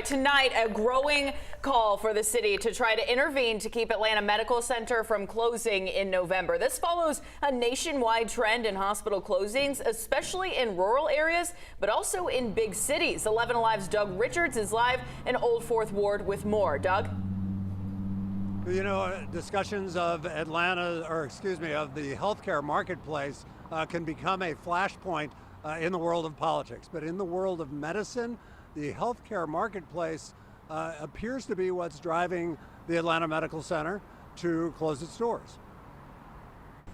Tonight, a growing call for the city to try to intervene to keep Atlanta Medical Center from closing in November. This follows a nationwide trend in hospital closings, especially in rural areas, but also in big cities. 11 Alive's Doug Richards is live in Old Fourth Ward with more. Doug? You know, discussions of of the healthcare marketplace can become a flashpoint in the world of politics. But in the world of medicine, the healthcare marketplace appears to be what's driving the Atlanta Medical Center to close its doors.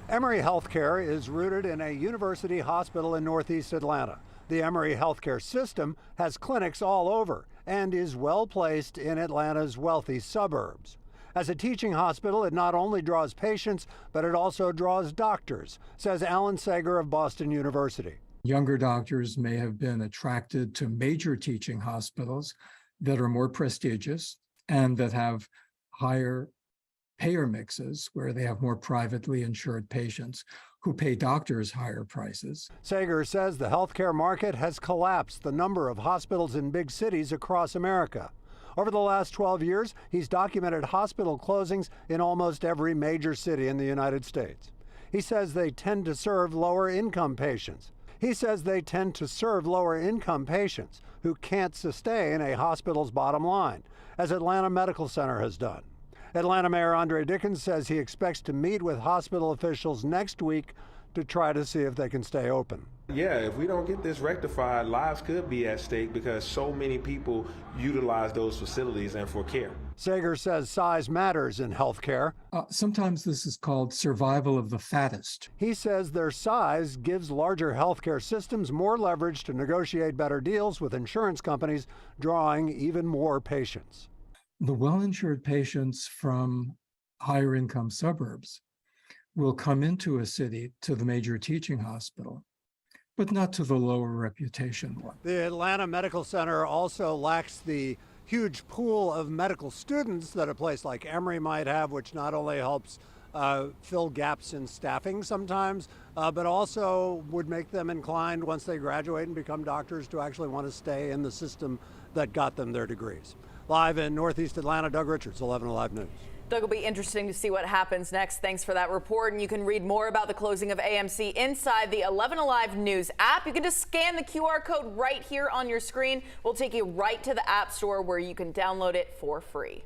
Emory Healthcare is rooted in a university hospital in Northeast Atlanta. The Emory Healthcare system has clinics all over and is well placed in Atlanta's wealthy suburbs. As a teaching hospital, it not only draws patients, but it also draws doctors, says Alan Sager of Boston University. Younger doctors may have been attracted to major teaching hospitals that are more prestigious and that have higher payer mixes, where they have more privately insured patients who pay doctors higher prices. Sager says the healthcare market has collapsed the number of hospitals in big cities across America. Over the last 12 years, he's documented hospital closings in almost every major city in the United States. He says they tend to serve lower-income patients. He says they tend to serve lower-income patients who can't sustain a hospital's bottom line, as Atlanta Medical Center has done. Atlanta Mayor Andre Dickens says he expects to meet with hospital officials next week to try to see if they can stay open. Yeah, if we don't get this rectified, lives could be at stake because so many people utilize those facilities and for care. Sager says size matters in healthcare. Sometimes this is called survival of the fattest. He says their size gives larger healthcare systems more leverage to negotiate better deals with insurance companies, drawing even more patients. The well-insured patients from higher income suburbs will come into a city to the major teaching hospital, but not to the lower reputation one. The Atlanta Medical Center also lacks the huge pool of medical students that a place like Emory might have, which not only helps fill gaps in staffing sometimes, but also would make them inclined once they graduate and become doctors to actually want to stay in the system that got them their degrees. Live in Northeast Atlanta, Doug Richards, 11 Alive News. Doug, will be interesting to see what happens next. Thanks for that report. And you can read more about the closing of AMC inside the 11 Alive News app. You can just scan the QR code right here on your screen. We'll take you right to the App Store where you can download it for free.